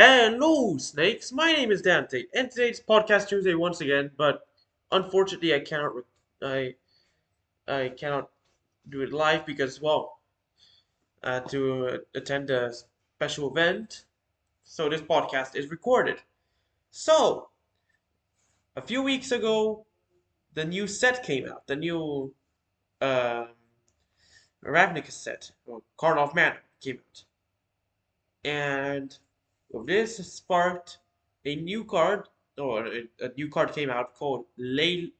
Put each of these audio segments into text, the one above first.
Hello, snakes. My name is Dante, and today's podcast Tuesday once again. But unfortunately, I I cannot do it live because I had to attend a special event. So this podcast is recorded. So a few weeks ago, the new set came out. The new um Ravnica set, or Card of Mana, came out, and this sparked a new card, or a new card came out called Leyline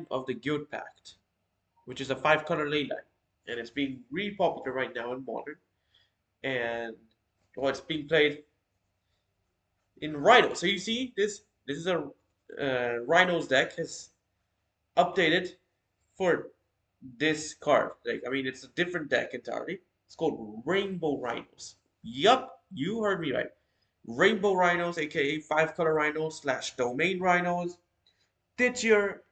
of the Guild Pact, which is a five-color leyline, and it's being really popular right now in Modern, and it's being played in Rhino. So you see, this is a Rhinos deck has updated for this card. Like, I mean, it's a different deck entirely. It's called Rainbow Rhinos. Yup, you heard me right. Rainbow Rhinos, aka five color rhinos slash domain rhinos. Ditch your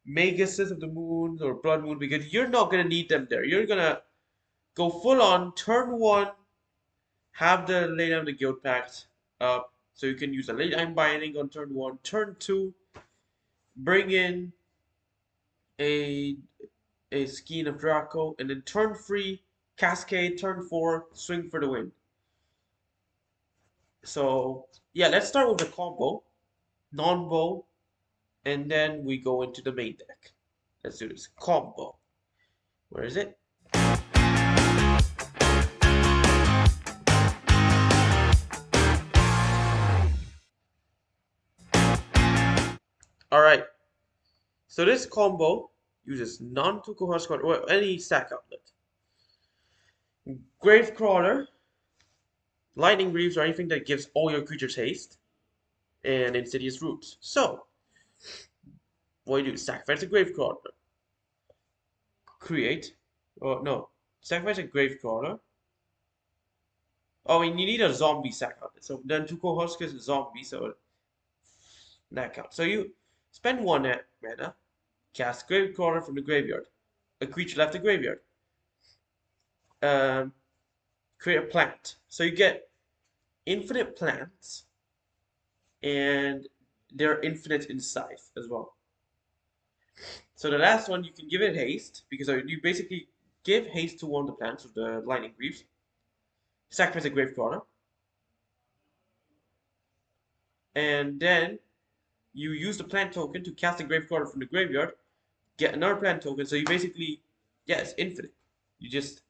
Maguses of the Moon or Blood Moon because you're not gonna need them there. You're gonna go full on turn one, have the late of the guild pact up, so you can use a late time binding on turn one. Turn two, bring in a Skein of Draco, and then turn three, Cascade, turn four, swing for the win. So yeah, let's start with the combo, non-bow, and then we go into the main deck. Let's do this combo. Where is it? All right. So this combo uses non-Tuku card or any sack outlet, Gravecrawler, Lightning Greaves, or anything that gives all your creatures haste, and Insidious Roots. So what you do? Sacrifice a Gravecrawler. Create. Oh no. Sacrifice a Gravecrawler. Oh, and you need a zombie sack outlet. So then Tuku Husk is a zombie, so that counts. So you spend one mana, cast Gravecrawler from the graveyard. A creature left the graveyard. Um, create a plant. So you get infinite plants, and they're infinite in size as well. So the last one, you can give it haste, because you basically give haste to one of the plants with the lightning greaves. Sacrifice a Gravecrawler. And then you use the plant token to cast a Gravecrawler from the graveyard, get another plant token, so you basically, yeah, it's infinite. You just,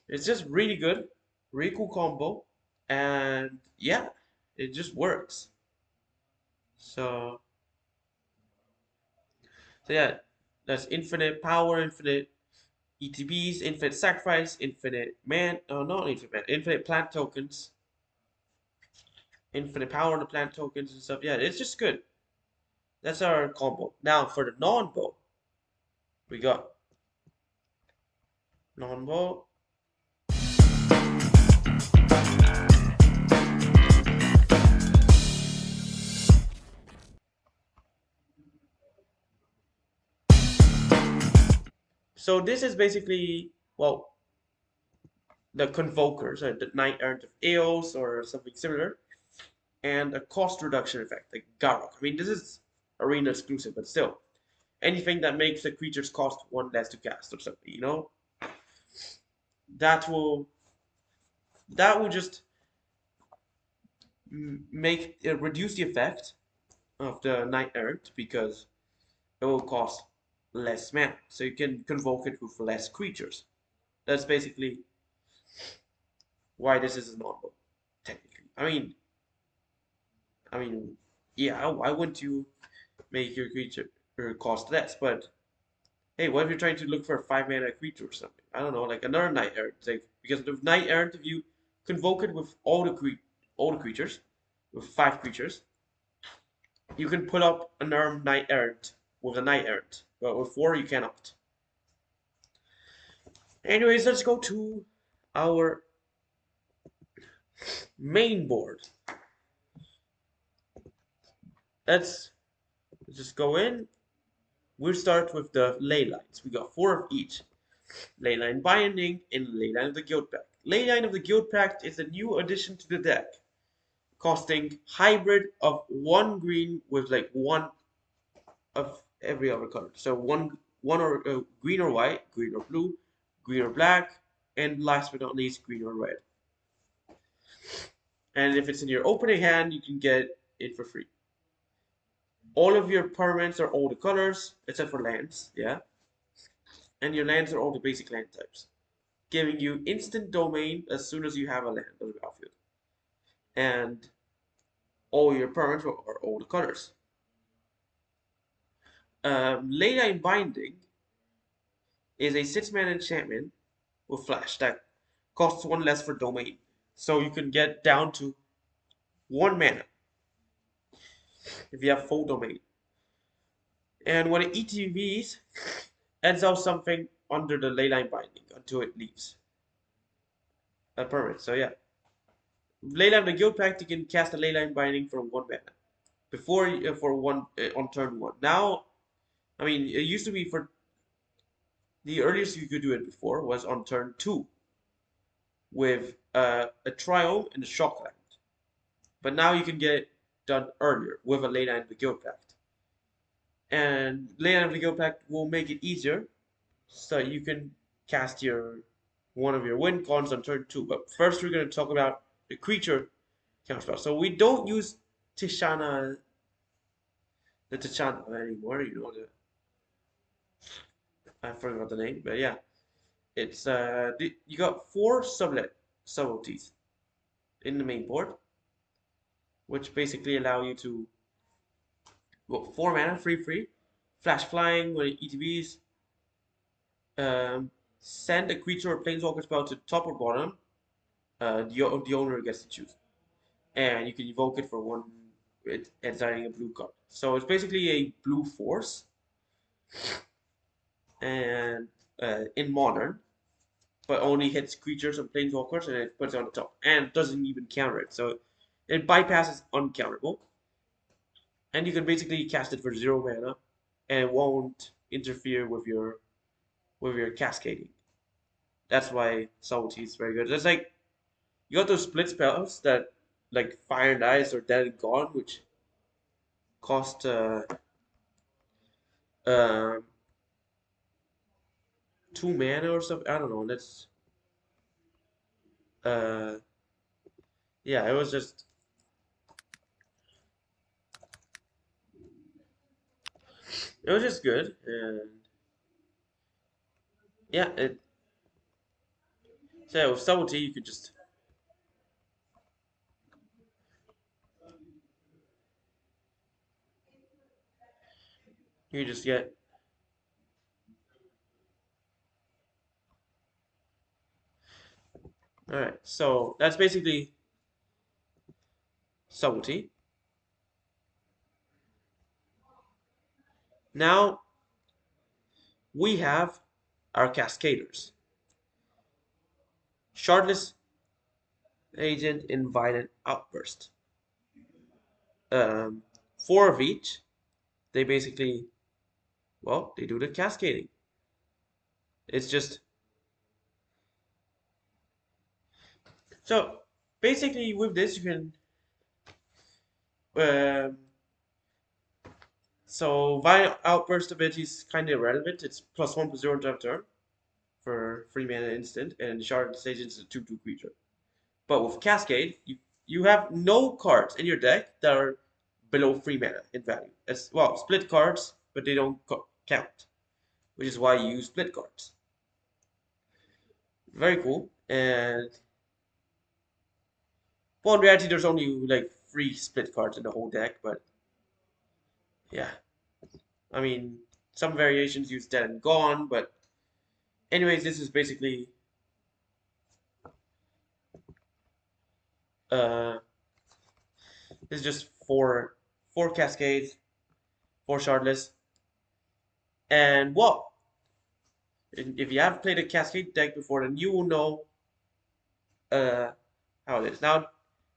it's just really good, really cool combo, and yeah, it just works. So, so yeah, that's infinite power, infinite ETBs, infinite sacrifice, infinite man, not infinite man, infinite plant tokens, infinite power on the plant tokens and stuff. Yeah, it's just good. That's our combo. Now for the non-bow, we got non-bow. So this is basically, well, the Convokers, or the Knight Errant of Eos, or something similar, and a cost reduction effect, like Garrock. I mean, this is arena exclusive, but still, anything that makes the creature's cost one less to cast or something, that will just make reduce the effect of the Knight Errant because it will cost less mana, so you can convoke it with less creatures. That's basically why this is a normal, technically. I mean, yeah. Why wouldn't you make your creature cost less? But hey, what if you're trying to look for a 5 mana creature or something? I don't know, like another Knight Errant. Like, because the Knight Errant, if you convoke it with all the creatures, with 5 creatures, you can put up another Knight Errant with a Knight Errant. But with 4, you cannot. Anyways, let's go to our main board. Let's just go in. We'll start with the ley lines. We got 4 of each. Leyline Binding, and Leyline of the Guild Pact. Leyline of the Guild Pact is a new addition to the deck, costing hybrid of one green with like one of every other color. So one or green or white, green or blue, green or black, and last but not least, green or red. And if it's in your opening hand, you can get it for free. All of your permanents are all the colors except for lands, yeah. And your lands are all the basic land types, giving you instant domain as soon as you have a land on the battlefield. And all your permanents are all the colors. Leyline Binding is a 6-mana enchantment with flash that costs one less for domain. So you can get down to 1 mana if you have full domain. And when it ETVs, adds out something under the Leyline Binding until it leaves. A permanent. So yeah. Leyline the Guild Pact, you can cast a Leyline Binding for 1 mana. Before for one on turn 1. Now, I mean, it used to be for the earliest you could do it before was on turn 2 with a Triome and a Shockland. But now you can get it done earlier with a Leyline of the Guild Pact. And Leyline of the Guild Pact will make it easier so you can cast one of your win cons on turn 2. But first we're going to talk about the creature counterspell. So we don't use Tishana anymore, I forgot the name, but yeah. It's you got 4 subtleties in the main board, which basically allow you to go 4 mana, free, flash flying when it ETBs, send a creature or planeswalker spell to top or bottom. The owner gets to choose, and you can evoke it for 1 with exiling a blue card. So it's basically a blue force, and in modern, but only hits creatures and planeswalkers, and it puts it on the top, and doesn't even counter it. So it bypasses uncounterable, and you can basically cast it for 0 mana, and it won't interfere with your cascading. That's why Subtlety is very good. It's like you got those split spells that like Fire and Ice or Dead and Gone, which cost um 2 mana or something. I don't know. That's uh yeah, it was just good, and yeah, so yeah, with Subtlety you could just get. All right, so that's basically Subtlety. Now we have our Cascaders. Shardless Agent and Violent Outburst. 4 of each. They basically, well, they do the cascading. It's just so basically with this you can um, so Violent Outburst ability is kind of irrelevant. It's +1/+0 until turn for 3 mana instant, and Shardless Agent is a 2/2 creature. But with Cascade, you have no cards in your deck that are below 3 mana in value. As well, split cards, but they don't count, which is why you use split cards. Very cool. And well, in reality, there's only like 3 split cards in the whole deck, but yeah. I mean, some variations use Dead and Gone, but anyways, this is basically uh, this is just four cascades, 4 shardless, and well, if you have played a cascade deck before, then you will know uh how it is. Now,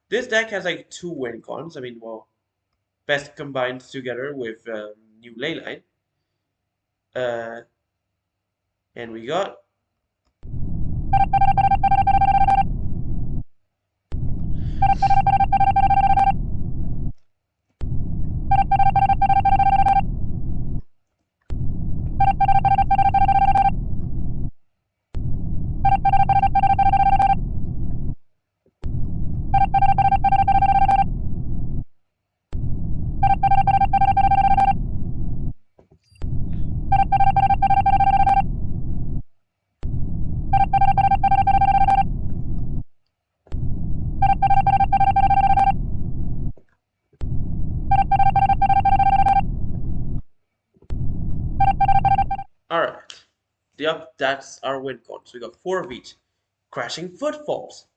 this deck has like 2 win cons. I mean, well, best combined together with new Leyline. Uh, and we got Yep, that's our win con. So we got 4 of each. Crashing Footfalls,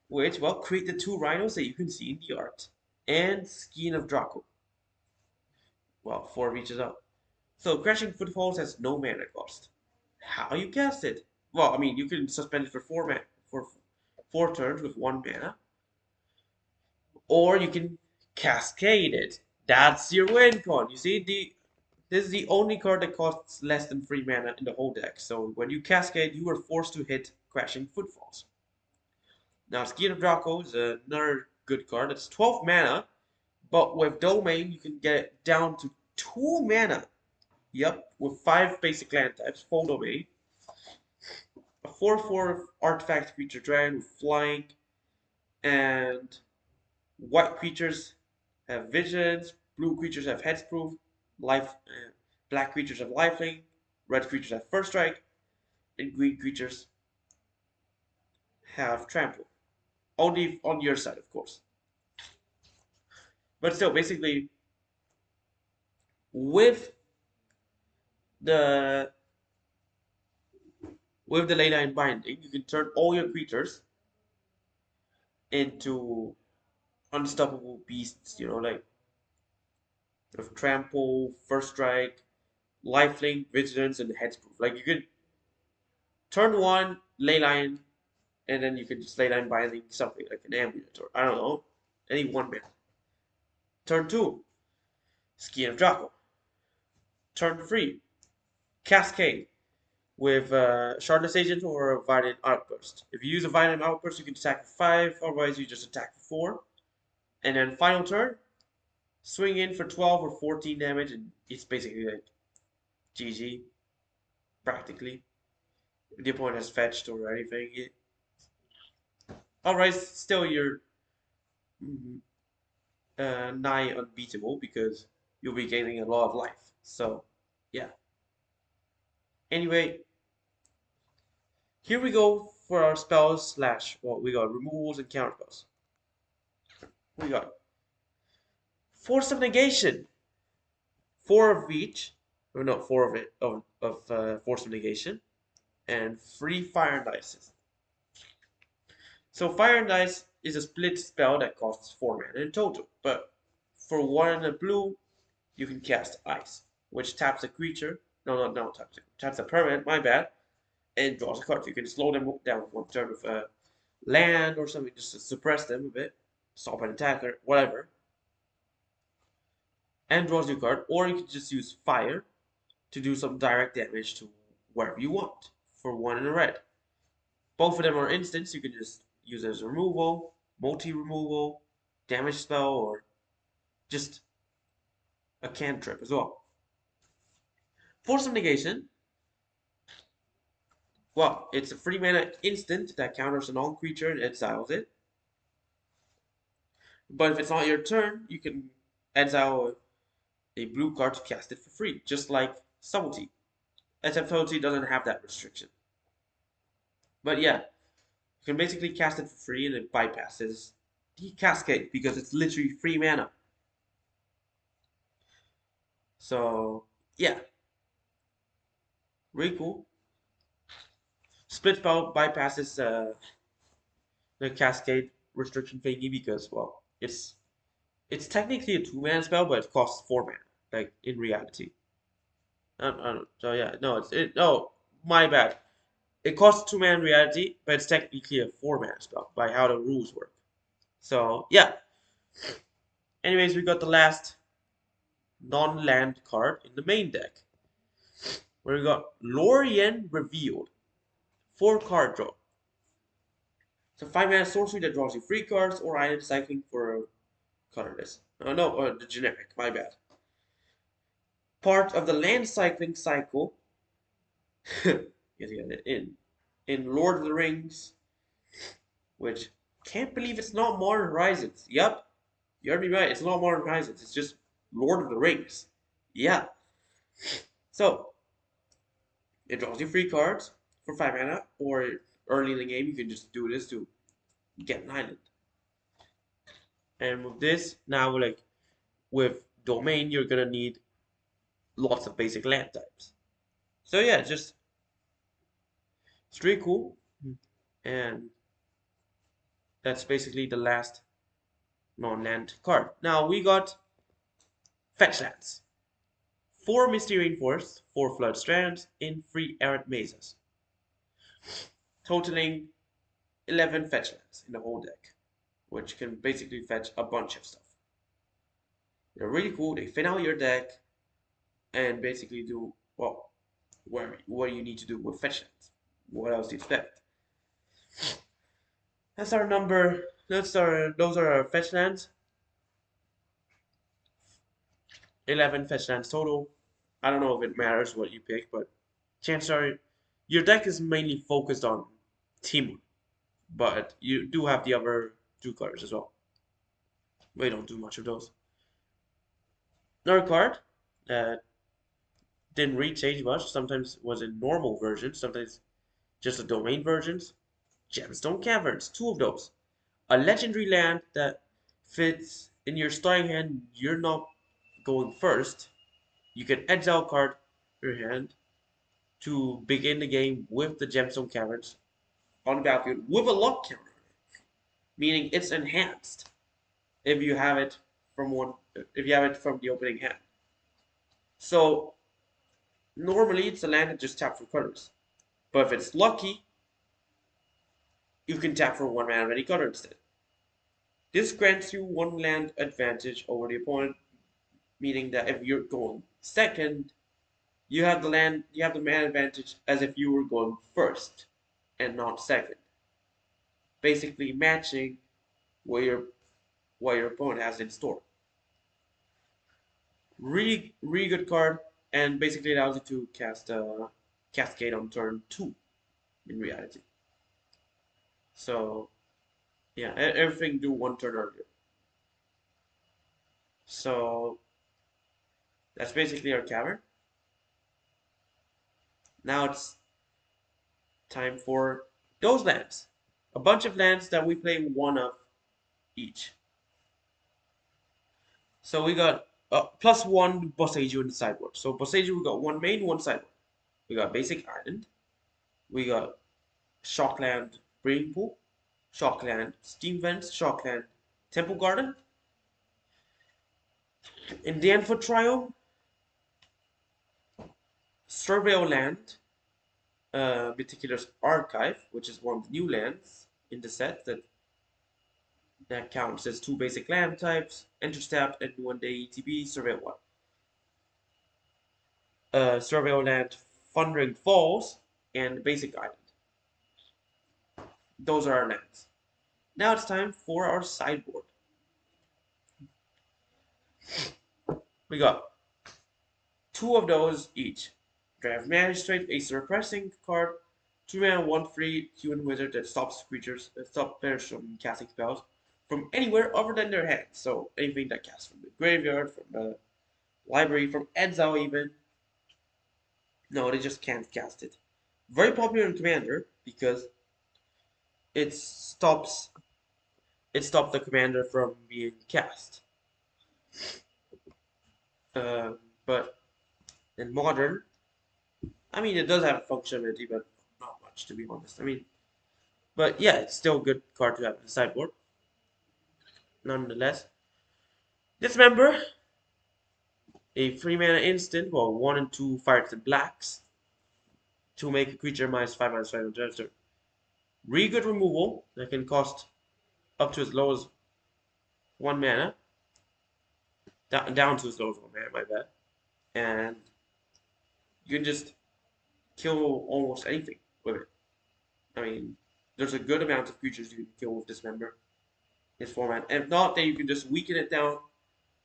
which, well, create the 2 rhinos that you can see in the art. And Skin of Draco. Well, 4 of each is up. So Crashing Footfalls has no mana cost. How you cast it? Well, I mean, you can suspend it for 4 turns with 1 mana, or you can cascade it. That's your win con. You see, this is the only card that costs less than 3 mana in the whole deck. So when you cascade, you are forced to hit Crashing Footfalls. Now, Skin of Draco is another good card. It's 12 mana, but with Domain, you can get it down to 2 mana. Yep, with 5 basic land types, full Domain. A 4/4 artifact creature dragon with flying, and white creatures have vigilance, blue creatures have hexproof, black creatures have lifelink, red creatures have first strike, and green creatures have trample. Only on your side, of course. But still, basically, with the with the Leyline Binding, you can turn all your creatures into unstoppable beasts. You know, like with trample, first strike, lifelink, vigilance, and hexproof. Like you could turn 1 Leyline, and then you can just Leyline Binding something like an amulet or I don't know, any 1 mana. Turn 2, Skin of Draco. Turn 3, Cascade with Shardless Agent or a Violent Outburst. If you use a Violent Outburst, you can attack for 5, otherwise you just attack for 4. And then final turn, swing in for 12 or 14 damage, and it's basically like GG, practically. If the opponent has fetched or anything. Alright, still you're nigh unbeatable because you'll be gaining a lot of life. So, yeah. Anyway, here we go for our spells slash, well, we got removals and counterspells. We got Force of Negation. 4 of each, or not 4 of it, of Force of Negation, and 3 Fire and Ices. So Fire and Ice is a split spell that costs 4 mana in total, but for 1 and a blue, you can cast Ice, which taps a creature. No, taps a permanent, my bad, and draws a card. You can slow them down 1 turn with a land or something just to suppress them a bit, stop an attacker, whatever, and draws your card. Or you can just use Fire to do some direct damage to wherever you want for 1 and a red. Both of them are instants. You can just use it as removal, multi-removal, damage spell, or just a cantrip as well. Force of Negation. Well, it's a 3 mana instant that counters a non-creature and exiles it. But if it's not your turn, you can exile a blue card to cast it for free, just like Subtlety. Except Subtlety doesn't have that restriction. But yeah, you can basically cast it for free and it bypasses the Cascade because it's literally 3 mana. So, yeah. Really cool. Split spell bypasses the Cascade restriction thingy because, well, it's technically a 2-mana spell, but it costs 4 mana, like in reality. So yeah, no, my bad. It costs 2 mana in reality, but it's technically a 4 mana spell by how the rules work. So yeah. Anyways, we got the last non-land card in the main deck, where we got Lorien Revealed. 4 card draw. It's a 5 mana sorcery that draws you 3 cards or item cycling for colorless. The generic, my bad. Part of the land cycling cycle in Lord of the Rings, which can't believe it's not Modern Horizons. Yep, you heard me right. It's not Modern Horizons. It's just Lord of the Rings. Yeah. So it draws you 3 cards for 5 mana, or early in the game you can just do this to get an island. And with this, now with Domain, you're gonna need lots of basic land types. So yeah, just It's really cool, and that's basically the last non-land card. Now we got fetch lands. 4 Misty Rainforests, 4 Flood Strands, in 3 Arid Mazes, totaling 11 fetch lands in the whole deck, which can basically fetch a bunch of stuff. They're really cool, they fit out your deck, and basically do, well, what you need to do with fetch lands. What else do you expect? That's our number, those are our fetch lands. 11 fetch lands total. I don't know if it matters what you pick, but chances are your deck is mainly focused on Temur, but you do have the other 2 cards as well. We don't do much of those. Another card that didn't really change much. Sometimes was in normal versions, sometimes just the domain versions. Gemstone Caverns, 2 of those. A legendary land that fits in your starting hand. You're not going first. You can exile a card your hand to begin the game with the Gemstone Caverns on the battlefield with a lock counter, meaning it's enhanced if you have it from the opening hand. So normally it's a land that just taps for colors, but if it's lucky, you can tap for 1 mana of any color instead. This grants you 1 land advantage over the opponent, meaning that if you're going second, you have the mana advantage as if you were going first and not second. Basically matching what your opponent has in store. Really good card, and basically allows you to cast Cascade on turn 2 in reality. So yeah, everything do 1 turn earlier. So that's basically our cavern. Now it's time for those lands. A bunch of lands that we play 1 of each. So we got +1 Boseiju in the sideboard. So Boseiju, we got 1 main, 1 sideboard. We got Basic Island. We got Shockland Breeding Pool, Shockland Steam Vents, Shockland Temple Garden. Indian Foot Triome, Surveil Land, Meticulous Archive, which is one of the new lands in the set that counts as 2 basic land types, Intercept and 1 day ETB, Surveil 1. Surveil Land, Thundering Falls, and Basic Island. Those are our lands. Now it's time for our sideboard. We got 2 of those each. Draft Magistrate, a suppressing card, 2 mana, 1/3 human wizard that stops players from casting spells from anywhere other than their hand. So anything that casts from the graveyard, from the library, from exile even. No, they just can't cast it. Very popular in Commander because it stops the commander from being cast. But in Modern, I mean, it does have functionality, but not much, to be honest. I mean, but yeah, it's still a good card to have in the sideboard. Nonetheless, Dismember, a 3 mana instant, well, 1 and 2 fires and blacks to make a creature -5/-5 on turn. Really good removal that can cost up to as low as 1 mana. Down to as low as 1 mana, my bad. And you can just kill almost anything with it. I mean, there's a good amount of creatures you can kill with Dismember. This format. And if not, then you can just weaken it down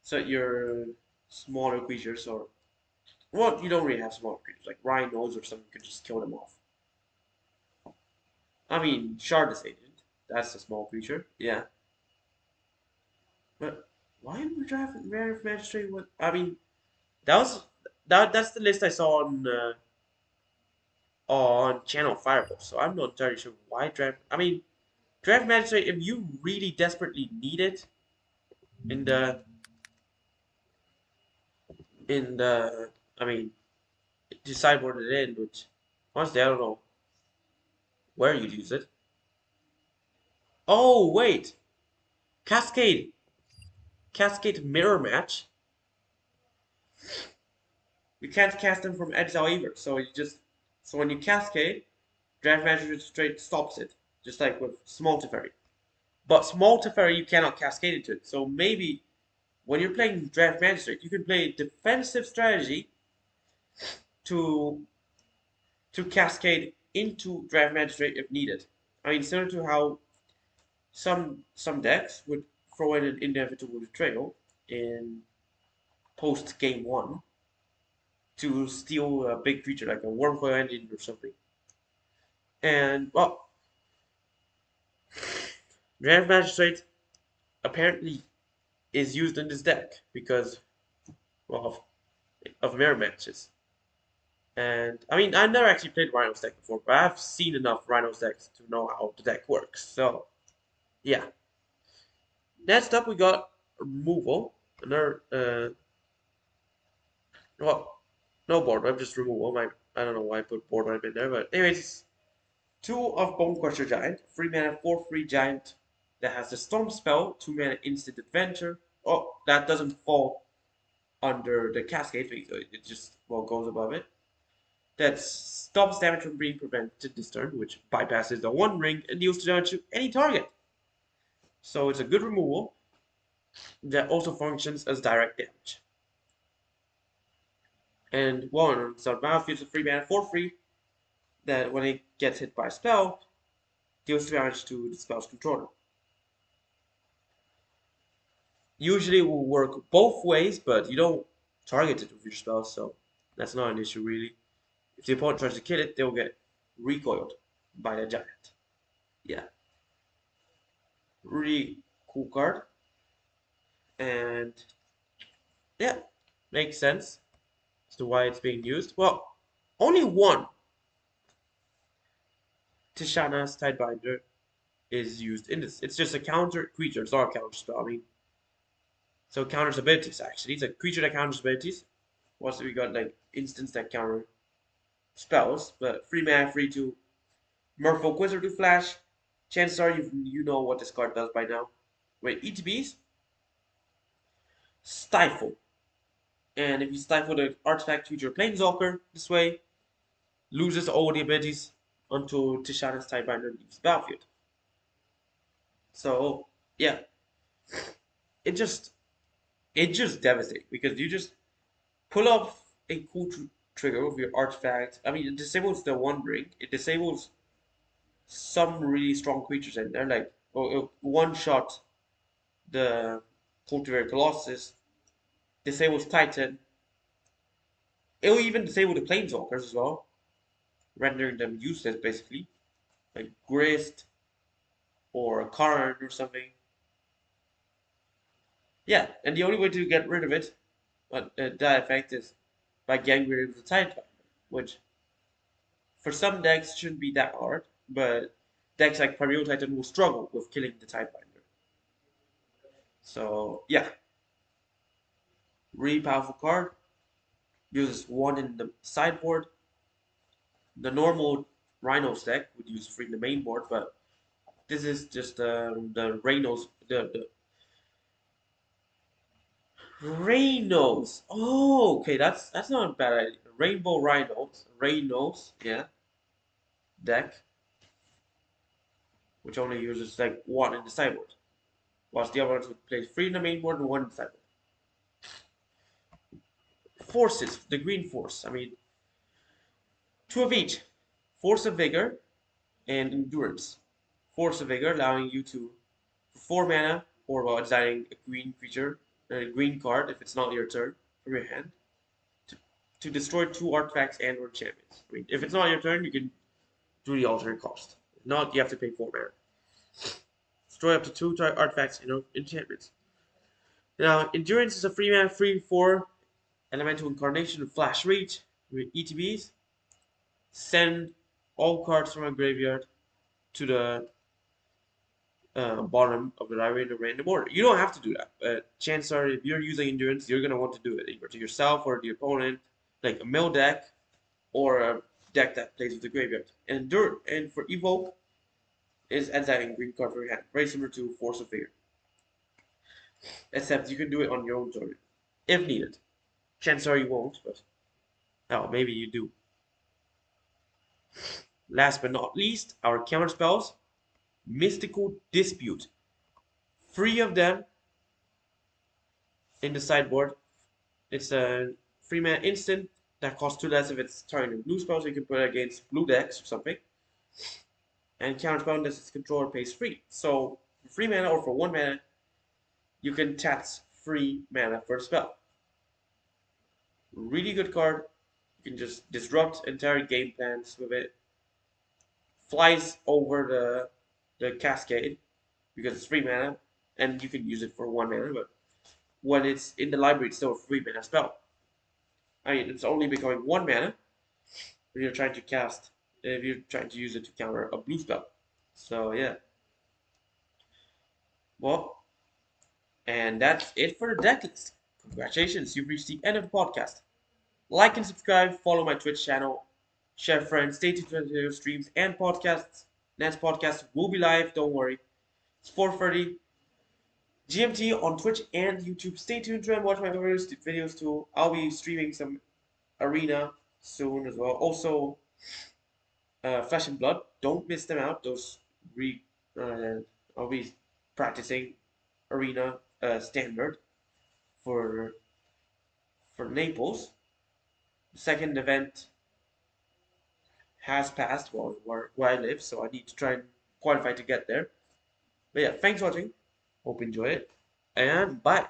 so that your smaller creatures or well, you don't really have smaller creatures like Rhinos or something. You can just kill them off. I mean, Shardless Agent. That's a small creature. Yeah. But why am I drafting Rare Magistrate? What? I mean, that's the list I saw on Channel Fireball. So I'm not entirely sure why draft. I mean, draft Magistrate if you really desperately need it in the I mean, to sideboard it in, which honestly I don't know. where you'd use it. Oh, wait! Cascade! Cascade mirror match. You can't cast them from exile either, so so when you cascade, Draft Manager straight stops it, just like with Small Teferi. But Small Teferi you cannot cascade into it, so maybe when you're playing Draft Magistrate, you can play defensive strategy to cascade into Draft Magistrate if needed. I mean, similar to how some decks would throw in an inevitable betrayal in post game one to steal a big creature like a Wormcoil Engine or something. And well, Draft Magistrate apparently is used in this deck because well of mirror matches. And I mean, I've never actually played Rhinos deck before, but I've seen enough Rhinos decks to know how the deck works. So yeah. Next up, we got removal. Another well, no board. I'm just removal. I don't know why I put board wipe in there, but anyways, two of Bone Crusher Giant, 3 mana 4/3 giant that has the Storm spell, 2 mana instant adventure. Oh, that doesn't fall under the Cascade thing, so it just well goes above it. That stops damage from being prevented this turn, which bypasses the one ring and deals damage to any target. So it's a good removal that also functions as direct damage. And one so battlefield is a 3 mana 4/3 that when it gets hit by a spell, deals damage to the spell's controller. Usually it will work both ways, but you don't target it with your spell, so that's not an issue really. If the opponent tries to kill it, they'll get recoiled by the giant. Yeah. Really cool card. And yeah, makes sense as to why it's being used. Well, only one Tishana's Tidebinder is used in this. It's just a counter creature. It's not a counter spell. I mean, so it counters abilities actually. It's a creature that counters abilities. Also, we got like instants that counter spells, but 3 mana, free to Merfolk Wizard to flash. Chances are you know what this card does by now. Wait, ETBs? Stifle. And if you stifle the artifact creature Planeswalker this way, loses all the abilities until Tishana's Tidebinder leaves the battlefield. So yeah, it just devastates because you just pull off a cool trigger with your artifact. I mean, it disables the one ring. It disables some really strong creatures in there, like one shot the Cultivated Colossus, disables Titan. It'll even disable the Planeswalkers as well, rendering them useless basically, like Grist or a Karn or something. Yeah, and the only way to get rid of it, that effect, is by getting rid of the Titan, which for some decks shouldn't be that hard, but decks like Primeval Titan will struggle with killing the Tidebinder. So yeah, really powerful card. Uses one in the sideboard. The normal Rhinos deck would use three in the main board, but this is just the Rhinos. Rhinos. Oh, okay, that's not a bad idea. Rainbow Rhinos, yeah, deck, which only uses like one in the sideboard, whilst the other ones would play three in the main board and one in the sideboard. Forces, the green force. I mean, two of each. Force of Vigor and Endurance. Force of Vigor allowing you to, for 4 mana, or while designing a green creature, a green card if it's not your turn from your hand, to, to destroy two artifacts and or enchantments. I mean, if it's not your turn, you can do the alternate cost. If not, you have to pay 4 mana. Destroy up to two artifacts and enchantments. Now, Endurance is a 3 mana, 3/4 elemental incarnation of Flash Reach with ETBs. Send all cards from a graveyard to the bottom of the library in a random order. You don't have to do that, but chances are if you're using Endurance, you're going to want to do it either to yourself or the opponent, like a mill deck or a deck that plays with the graveyard. And for evoke is exiling green card for your hand, very similar to Force of Figure, except you can do it on your own turn if needed. Chances are you won't, but oh, maybe you do. Last but not least, our counter spells: Mystical Dispute. Three of them in the sideboard. It's a 3-mana instant that costs 2 less if it's targeting blue spells, so you can put it against blue decks or something. And counterspell unless its controller pays 3. So for 3 mana or for 1 mana, you can tax 3 mana for a spell. Really good card. You can just disrupt entire game plans with it. Flies over the cascade because it's 3 mana, and you can use it for 1 mana, but when it's in the library, it's still a 3 mana spell. I mean, it's only becoming 1 mana when you're trying to cast, if you're trying to use it to counter a blue spell. So, yeah. Well, and that's it for the deck list. Congratulations, you've reached the end of the podcast. Like and subscribe, follow my Twitch channel, share friends, stay tuned for video streams and podcasts. Next podcast will be live, don't worry. It's 4:30 GMT on Twitch and YouTube. Stay tuned to and watch my videos too. I'll be streaming some Arena soon as well. Also, Flesh and Blood. Don't miss them out. Uh, I'll be practicing Arena Standard for Naples. The second event has passed where I live, so I need to try and qualify to get there. But yeah, thanks for watching. Hope you enjoy it, and bye.